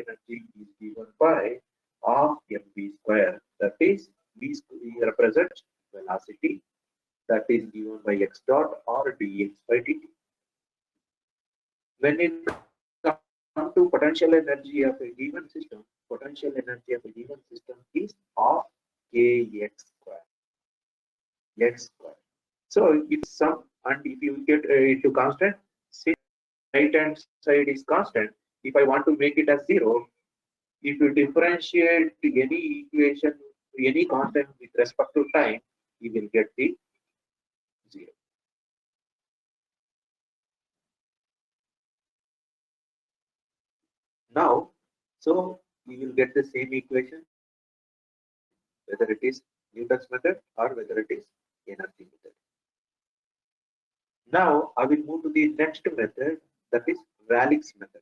energy is given by half mv square. That is, v represents velocity that is given by x dot or dx by dt. When it comes to potential energy of a given system, potential energy of a given system is half kx square. X square. So if sum and if you get into constant, since right hand side is constant, if I want to make it as zero, if you differentiate any equation, any constant with respect to time, you will get the zero. Now, so you will get the same equation, whether it is Newton's method or whether it is energy method. Now, I will move to the next method, that is Rayleigh's method.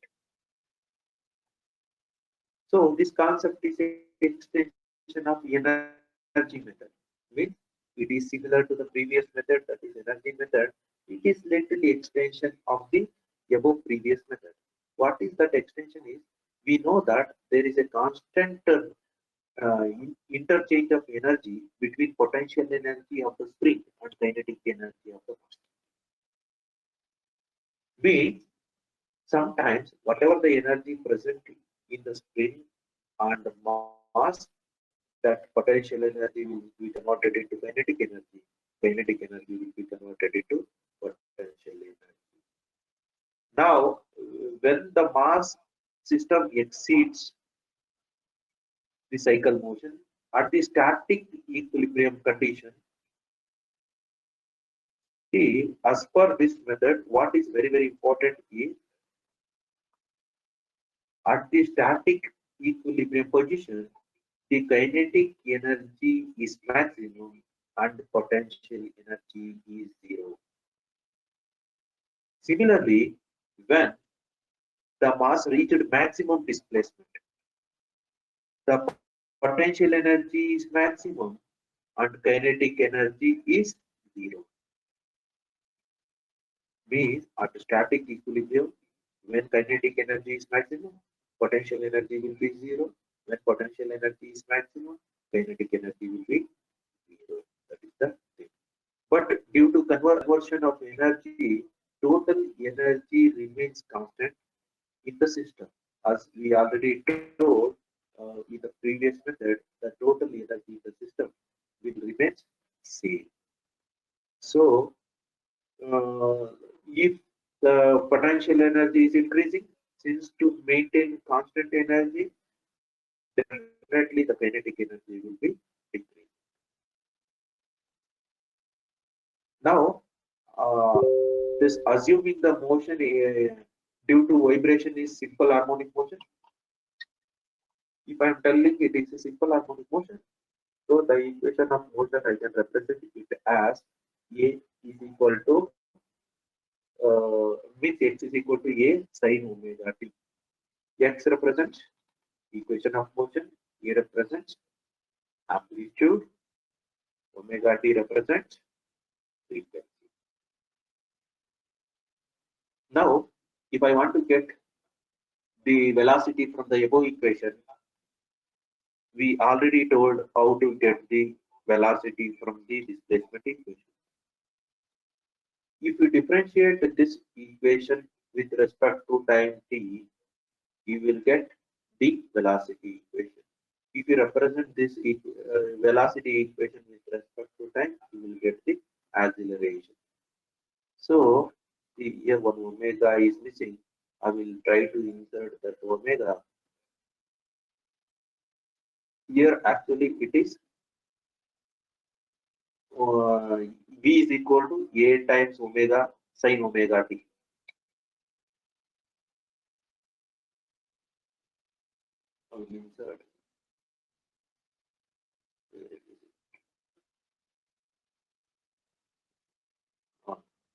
So, this concept is extension of energy method. Means it is similar to the previous method, that is energy method. It is literally extension of the above previous method. What is that extension is? We know that there is a constant interchange of energy between potential energy of the spring and kinetic energy of the mass. Means sometimes whatever the energy present in the spring and the mass, that potential energy will be converted into kinetic energy. Kinetic energy will be converted into potential energy. Now, when the mass system exceeds the cycle motion at the static equilibrium condition, see, as per this method, what is very, very important is at the static equilibrium position, the kinetic energy is maximum and potential energy is zero. Similarly, when the mass reached maximum displacement, the potential energy is maximum and kinetic energy is zero. Means at static equilibrium, when kinetic energy is maximum, potential energy will be zero. When potential energy is maximum, kinetic energy will be zero. That is the thing. But due to conversion of energy, total energy remains constant in the system. As we already told in the previous method, the total energy in the system will remain same. So, if the potential energy is increasing, since to maintain constant energy, definitely the kinetic energy will be increasing. Now, uh, this assuming the motion due to vibration is simple harmonic motion. If I am telling it is a simple harmonic motion, so the equation of motion I can represent it as A is equal to with x is equal to A sin omega t. X represents equation of motion, A represents amplitude, omega t represents frequency. Now, if I want to get the velocity from the above equation, we already told how to get the velocity from the displacement equation. If you differentiate this equation with respect to time t, you will get the velocity equation. If you represent this velocity equation with respect to time, you will get the acceleration. So, here one omega is missing. I will try to insert that omega. Here actually it is V is equal to A times omega sin omega t. I will insert.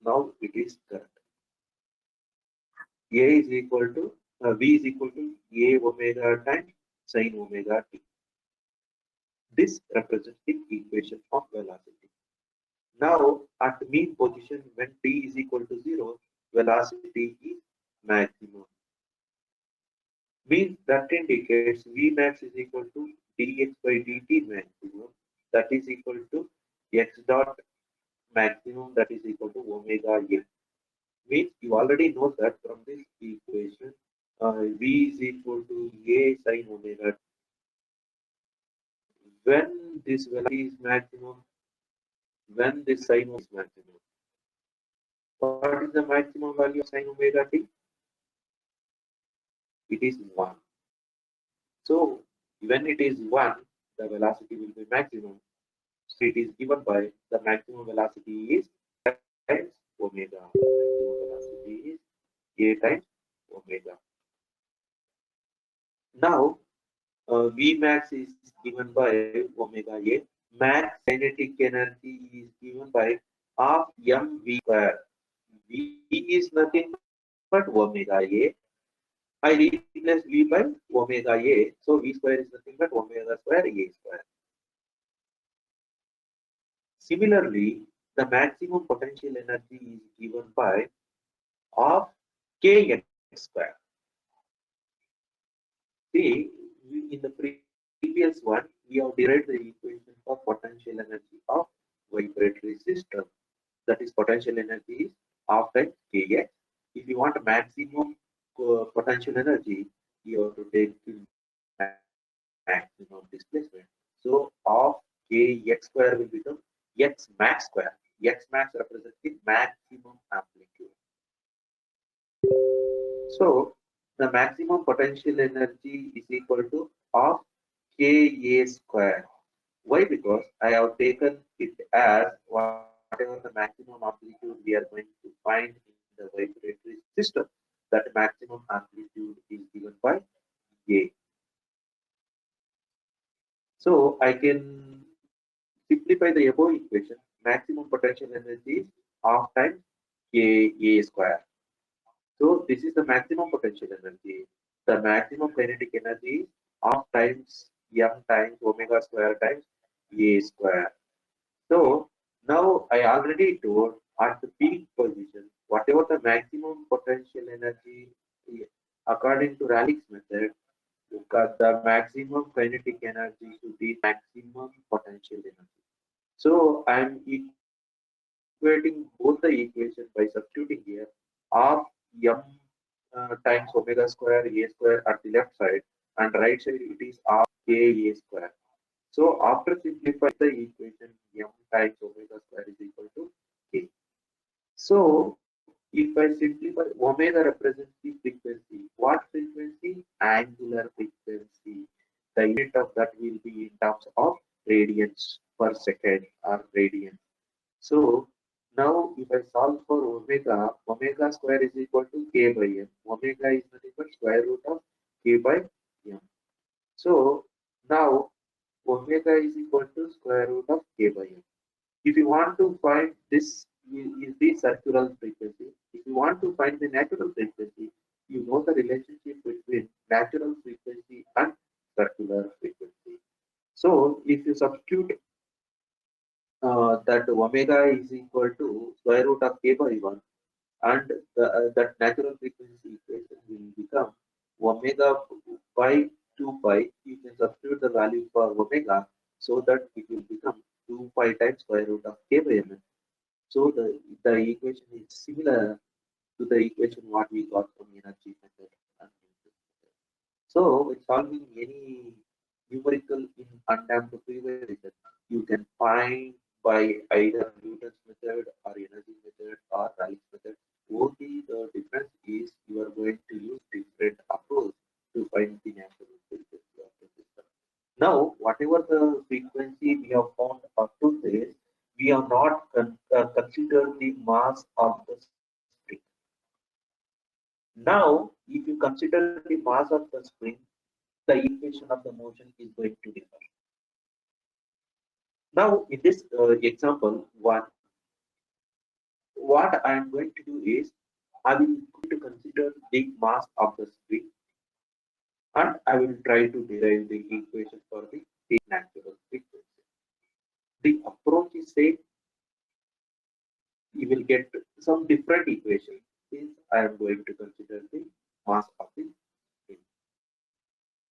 Now it is correct. A is equal to V is equal to A omega times sin omega t. This represents the equation of velocity. Now at mean position when t is equal to 0, velocity is maximum. Means that indicates V max is equal to dx by dt maximum, that is equal to x dot maximum, that is equal to omega n. Means you already know that from this equation, V is equal to A sin omega. When this velocity is maximum, when this sin is maximum, what is the maximum value of sin omega t? It is 1. So when it is 1, the velocity will be maximum. So it is given by the maximum velocity is times omega. Maximum velocity is A times omega. Now V max is given by omega A. Max kinetic energy is given by half mv square. V is nothing but omega A. I replace V by omega A. So V square is nothing but omega square A square. Similarly, the maximum potential energy is given by half kx square. See, in the previous one, we have derived the equation for potential energy of vibratory system. That is, potential energy is half times kx. If you want maximum potential energy, you have to take the maximum displacement. So half kx square will become x max square. X max represents the maximum amplitude. So the maximum potential energy is equal to half Ka square. Why? Because I have taken it as whatever the maximum amplitude we are going to find in the vibratory system. That maximum amplitude is given by A. So I can simplify the above equation. Maximum potential energy is half times Ka square. So this is the maximum potential energy. The maximum kinetic energy is half times m times omega square times A square. So now I already told at the peak position, whatever the maximum potential energy according to Rayleigh's method, the maximum kinetic energy should be maximum potential energy. So I am equating both the equation by substituting here half m times omega square a square at the left side, and right side it is half k a square. So after simplifying the equation, m times omega square is equal to k. So if I simplify, omega represents the frequency. What frequency? Angular frequency. The unit of that will be in terms of radians per second or radian. So now if I solve for omega, omega square is equal to k by m. Omega is nothing but square root of k by m. So now omega is equal to square root of k by m. If you want to find this is the circular frequency. If you want to find the natural frequency, you know the relationship between natural frequency and circular frequency. So if you substitute that omega is equal to square root of k by 1, and that natural frequency equation will become omega by 2 pi. You can substitute the value for omega so that it will become 2 pi times square root of k by m. So the equation is similar to the equation what we got from energy method and Newton's method. So when solving any numerical in undamped free variation, you can find by either Newton's method or energy method or Rayleigh's method. Only the difference is you are going to use different approach to find the natural frequency of the system. Now, whatever the frequency we have found up to this, we have not considered the mass of the spring. Now, if you consider the mass of the spring, the equation of the motion is going to differ. Now, in this example one, what I am going to do is I will going to consider the mass of the spring, and I will try to derive the equation for the natural frequency. The approach is same. You will get some different equation since I am going to consider the mass of the